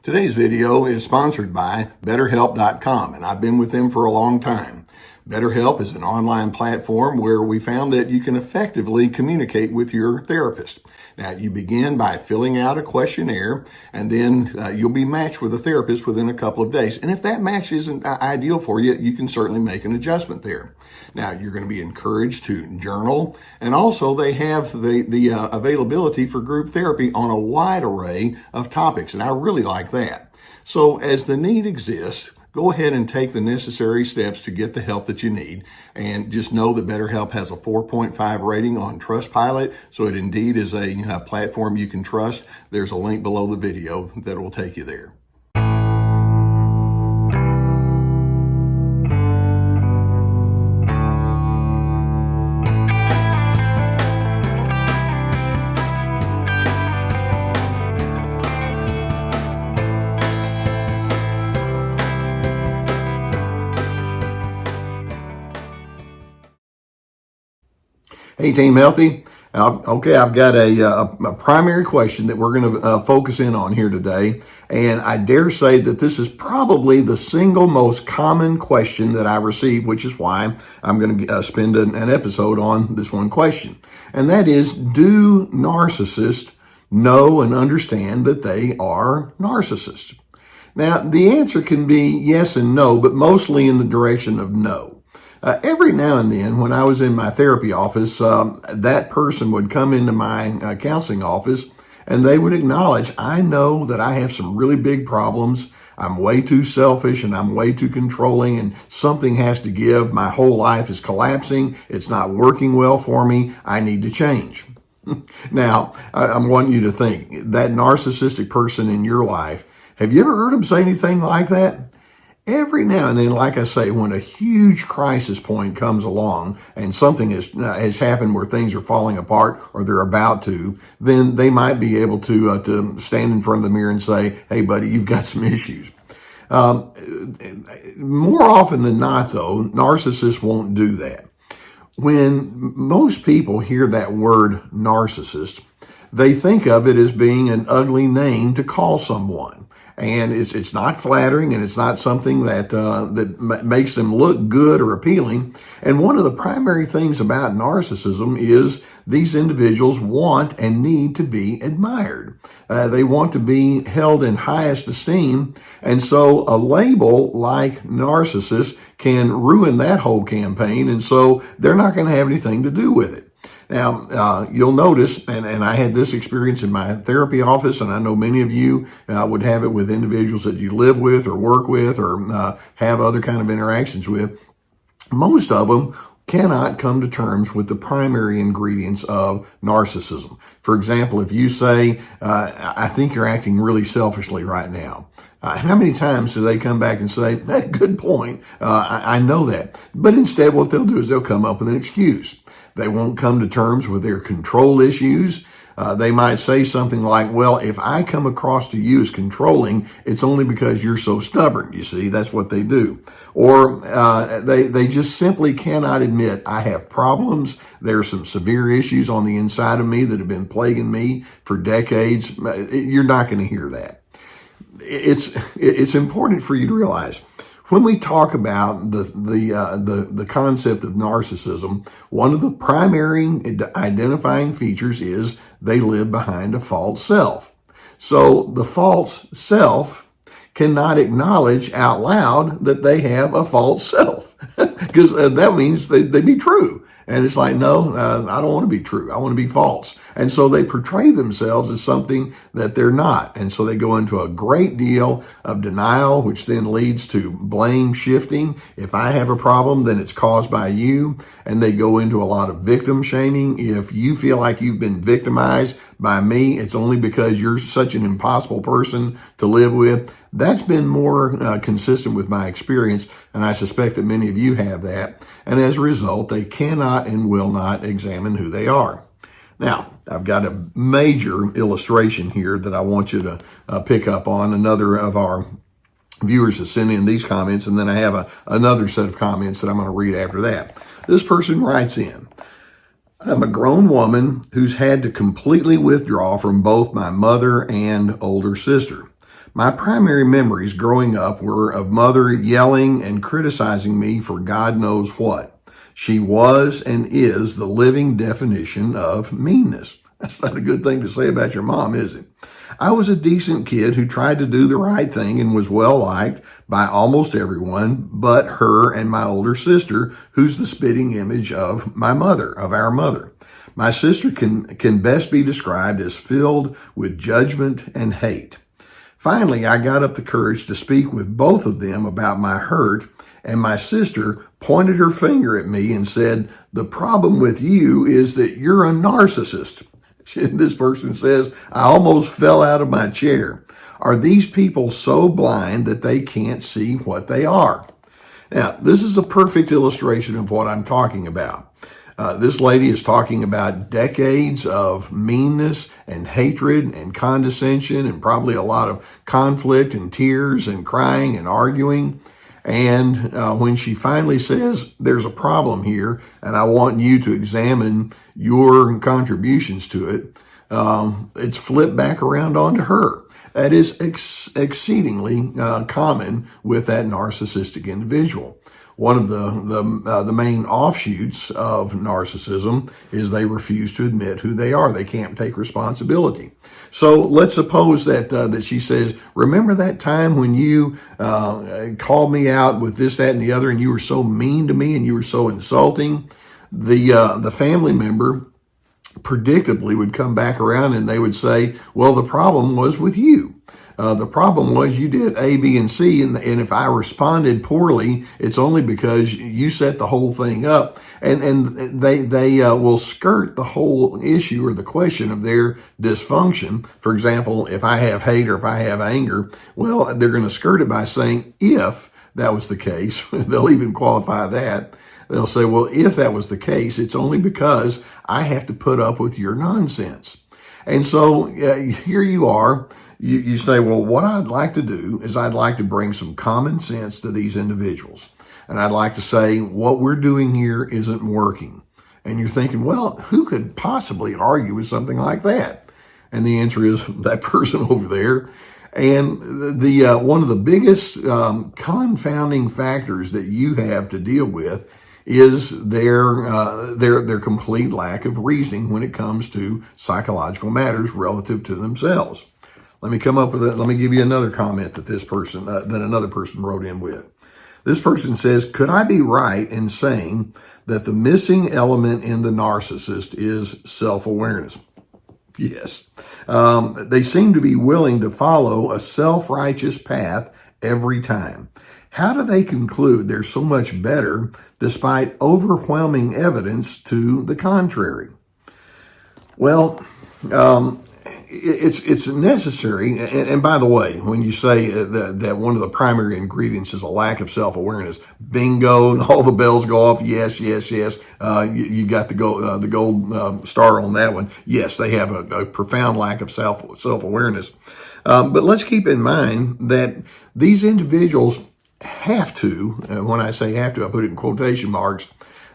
Today's video is sponsored by BetterHelp.com, and I've been with them for a long time. BetterHelp is an online platform where we found that you can effectively communicate with your therapist. Now, you begin by filling out a questionnaire, and then you'll be matched with a therapist within a couple of days. And if that match isn't ideal for you, you can certainly make an adjustment there. Now, you're going to be encouraged to journal, and also they have the availability for group therapy on a wide array of topics, and I really like that. So as the need exists, go ahead and take the necessary steps to get the help that you need. And just know that BetterHelp has a 4.5 rating on Trustpilot, so it indeed is a platform you can trust. There's a link below the video that will take you there. Hey, Team Healthy. Okay, I've got a primary question that we're going to focus in on here today. And I dare say that this is probably the single most common question that I receive, which is why I'm going to spend an episode on this one question. And that is, do narcissists know and understand that they are narcissists? Now, the answer can be yes and no, but mostly in the direction of no. Every now and then, when I was in my therapy office, that person would come into my counseling office and they would acknowledge, I know that I have some really big problems. I'm way too selfish and I'm way too controlling and something has to give. My whole life is collapsing. It's not working well for me. I need to change. Now, I want you to think, that narcissistic person in your life, have you ever heard them say anything like that? Every now and then, like I say, when a huge crisis point comes along and something has happened where things are falling apart or they're about to, then they might be able to stand in front of the mirror and say, hey, buddy, you've got some issues. More often than not, though, narcissists won't do that. When most people hear that word narcissist, they think of it as being an ugly name to call someone. And it's not flattering, and it's not something that makes them look good or appealing. And one of the primary things about narcissism is these individuals want and need to be admired. They want to be held in highest esteem. And so a label like narcissist can ruin that whole campaign. And so they're not going to have anything to do with it. Now, you'll notice, and I had this experience in my therapy office, and I know many of you would have it with individuals that you live with or work with or have other kind of interactions with. Most of them cannot come to terms with the primary ingredients of narcissism. For example, if you say, I think you're acting really selfishly right now. How many times do they come back and say, hey, good point, I know that. But instead what they'll do is they'll come up with an excuse. They won't come to terms with their control issues. They might say something like, well, if I come across to you as controlling, it's only because you're so stubborn. You see, that's what they do. Or they just simply cannot admit, I have problems. There are some severe issues on the inside of me that have been plaguing me for decades. You're not going to hear that. It's important for you to realize, when we talk about the concept of narcissism, one of the primary identifying features is they live behind a false self. So the false self cannot acknowledge out loud that they have a false self, because that means they be true. And it's like, no, I don't want to be true. I want to be false. And so they portray themselves as something that they're not. And so they go into a great deal of denial, which then leads to blame shifting. If I have a problem, then it's caused by you. And they go into a lot of victim shaming. If you feel like you've been victimized by me, it's only because you're such an impossible person to live with. That's been more consistent with my experience, and I suspect that many of you have that. And as a result, they cannot and will not examine who they are. Now, I've got a major illustration here that I want you to pick up on. Another of our viewers has sent in these comments, and then I have another set of comments that I'm going to read after that. This person writes in, I'm a grown woman who's had to completely withdraw from both my mother and older sister. My primary memories growing up were of mother yelling and criticizing me for God knows what. She was and is the living definition of meanness. That's not a good thing to say about your mom, is it? I was a decent kid who tried to do the right thing and was well liked by almost everyone but her and my older sister, who's the spitting image of my mother, of our mother. My sister can best be described as filled with judgment and hate. Finally, I got up the courage to speak with both of them about my hurt, and my sister pointed her finger at me and said, "The problem with you is that you're a narcissist." This person says, "I almost fell out of my chair. Are these people so blind that they can't see what they are?" Now, this is a perfect illustration of what I'm talking about. This lady is talking about decades of meanness and hatred and condescension and probably a lot of conflict and tears and crying and arguing. And when she finally says, "There's a problem here, and I want you to examine your contributions to it," it's flipped back around onto her. That is exceedingly common with that narcissistic individual. One of the main offshoots of narcissism is they refuse to admit who they are. They can't take responsibility. So let's suppose that she says, "Remember that time when you called me out with this, that, and the other, and you were so mean to me and you were so insulting?" The family member predictably would come back around and they would say, "Well, the problem was with you. The problem was you did A, B, and C, and if I responded poorly, it's only because you set the whole thing up." And they will skirt the whole issue or the question of their dysfunction. For example, if I have hate or if I have anger, well, they're going to skirt it by saying, if that was the case, they'll even qualify that. They'll say, "Well, if that was the case, it's only because I have to put up with your nonsense." And so here you are. You say, "Well, what I'd like to do is I'd like to bring some common sense to these individuals. And I'd like to say what we're doing here isn't working." And you're thinking, well, who could possibly argue with something like that? And the answer is that person over there. And the one of the biggest confounding factors that you have to deal with is their complete lack of reasoning when it comes to psychological matters relative to themselves. Let me give you another comment that another person wrote in with. This person says, "Could I be right in saying that the missing element in the narcissist is self-awareness?" Yes. They seem to be willing to follow a self-righteous path every time. How do they conclude they're so much better despite overwhelming evidence to the contrary? Well, it's necessary. And by the way, when you say that one of the primary ingredients is a lack of self-awareness, bingo, and all the bells go off. Yes, yes, yes. You got the gold star on that one. Yes, they have a profound lack of self-awareness. But let's keep in mind that these individuals have to, when I say have to, I put it in quotation marks,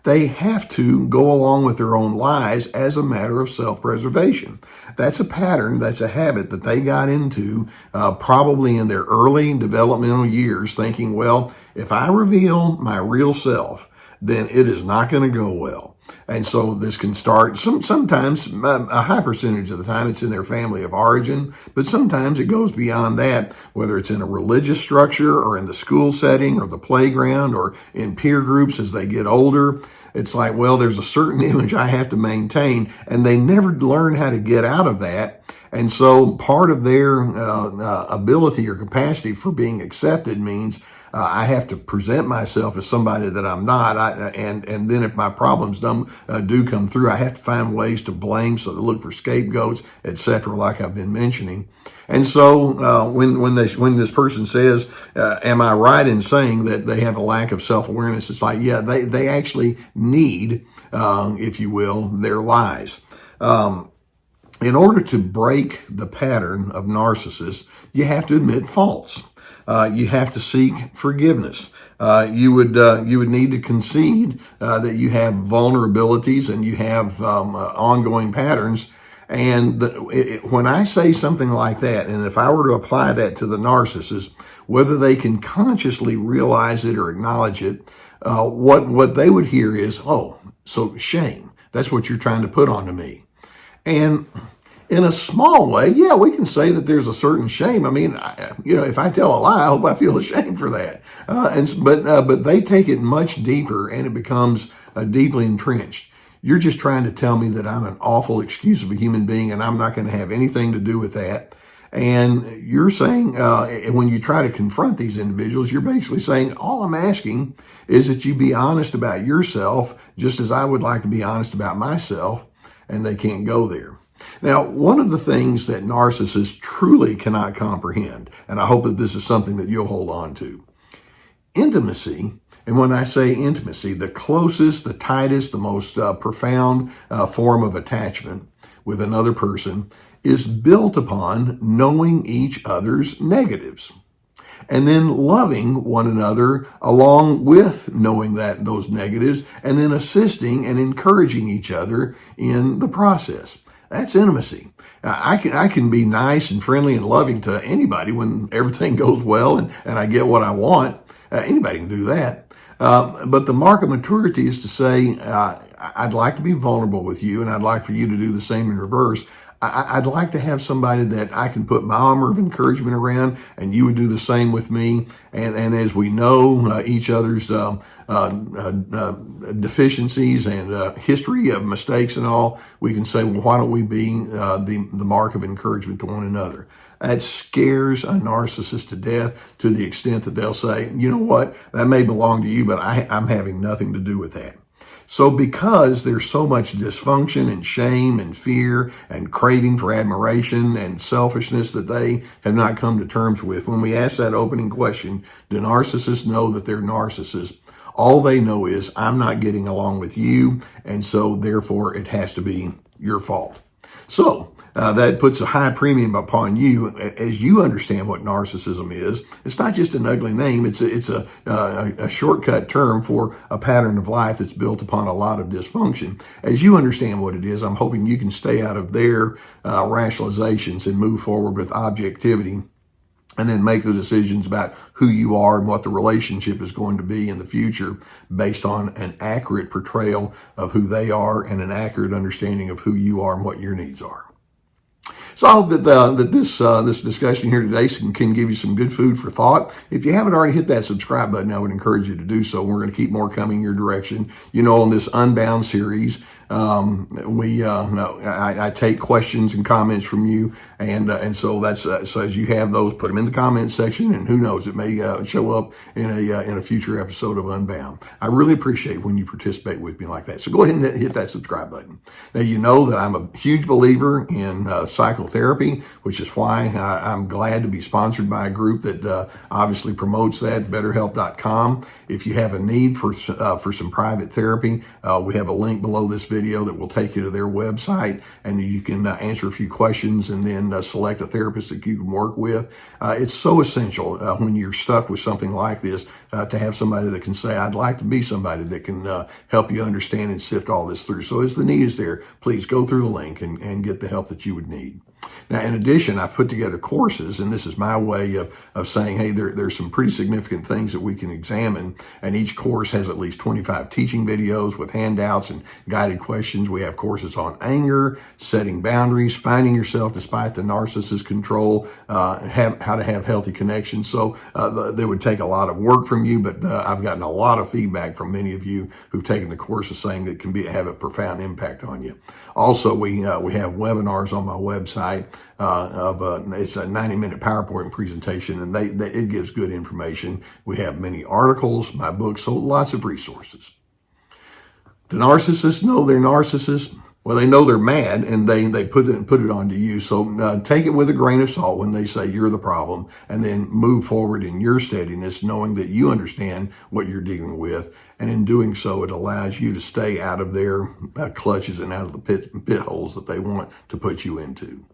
they have to go along with their own lies as a matter of self-preservation. That's a pattern, that's a habit that they got into probably in their early developmental years, thinking, well, if I reveal my real self, then it is not going to go well. And so this can start, sometimes, a high percentage of the time, it's in their family of origin, but sometimes it goes beyond that, whether it's in a religious structure or in the school setting or the playground or in peer groups as they get older. It's like, well, there's a certain image I have to maintain, and they never learn how to get out of that. And so part of their ability or capacity for being accepted means I have to present myself as somebody that I'm not. And then if my problems do come through, I have to find ways to blame, so to look for scapegoats, etc., like I've been mentioning. And so when this person says, am I right in saying that they have a lack of self-awareness? It's like, yeah, they actually need, if you will, their lies. In order to break the pattern of narcissists, you have to admit faults. You have to seek forgiveness. You would need to concede that you have vulnerabilities and you have ongoing patterns. And when I say something like that, and if I were to apply that to the narcissist, whether they can consciously realize it or acknowledge it, what they would hear is, oh, so shame. That's what you're trying to put onto me. And in a small way, yeah, we can say that there's a certain shame. I mean, if I tell a lie, I hope I feel ashamed for that. But they take it much deeper, and it becomes deeply entrenched. You're just trying to tell me that I'm an awful excuse of a human being, and I'm not going to have anything to do with that. And you're saying, when you try to confront these individuals, you're basically saying, all I'm asking is that you be honest about yourself, just as I would like to be honest about myself, and they can't go there. Now, one of the things that narcissists truly cannot comprehend, and I hope that this is something that you'll hold on to, intimacy. And when I say intimacy, the closest, the tightest, the most profound form of attachment with another person is built upon knowing each other's negatives and then loving one another along with knowing those negatives, and then assisting and encouraging each other in the process. That's intimacy. I can be nice and friendly and loving to anybody when everything goes well and I get what I want. Anybody can do that. But the mark of maturity is to say, I'd like to be vulnerable with you, and I'd like for you to do the same in reverse. I'd like to have somebody that I can put my armor of encouragement around, and you would do the same with me. And as we know each other's deficiencies and history of mistakes and all, we can say, well, why don't we be the mark of encouragement to one another? That scares a narcissist to death, to the extent that they'll say, you know what, that may belong to you, but I'm having nothing to do with that. So because there's so much dysfunction and shame and fear and craving for admiration and selfishness that they have not come to terms with, when we ask that opening question, do narcissists know that they're narcissists? All they know is, I'm not getting along with you, and so therefore it has to be your fault. So that puts a high premium upon you as you understand what narcissism is. It's not just an ugly name. It's a shortcut term for a pattern of life that's built upon a lot of dysfunction. As you understand what it is, I'm hoping you can stay out of their rationalizations and move forward with objectivity, and then make the decisions about who you are and what the relationship is going to be in the future based on an accurate portrayal of who they are and an accurate understanding of who you are and what your needs are. So I hope that this discussion here today can give you some good food for thought. If you haven't already hit that subscribe button, I would encourage you to do so. We're going to keep more coming your direction. On this Unbound series, I take questions and comments from you, and so that's so as you have those, put them in the comments section, and who knows, it may show up in a future episode of Unbound. I really appreciate when you participate with me like that. So go ahead and hit that subscribe button. Now you know that I'm a huge believer in psychotherapy, which is why I'm glad to be sponsored by a group that obviously promotes that, BetterHelp.com. If you have a need for some private therapy, we have a link below this video that will take you to their website, and you can answer a few questions and then select a therapist that you can work with. It's so essential when you're stuck with something like this to have somebody that can say, I'd like to be somebody that can help you understand and sift all this through. So as the need is there, please go through the link and get the help that you would need. Now, in addition, I've put together courses, and this is my way of saying, hey, there's some pretty significant things that we can examine, and each course has at least 25 teaching videos with handouts and guided questions. We have courses on anger, setting boundaries, finding yourself despite the narcissist control, how to have healthy connections. So they would take a lot of work from you, but I've gotten a lot of feedback from many of you who've taken the courses saying that it can have a profound impact on you. Also, we have webinars on my website it's a 90-minute PowerPoint presentation, and it gives good information. We have many articles, my books, so lots of resources. Do narcissists know they're narcissists? Well, they know they're mad, and they put it onto you. So take it with a grain of salt when they say you're the problem, and then move forward in your steadiness, knowing that you understand what you're dealing with. And in doing so, it allows you to stay out of their clutches and out of the pit holes that they want to put you into.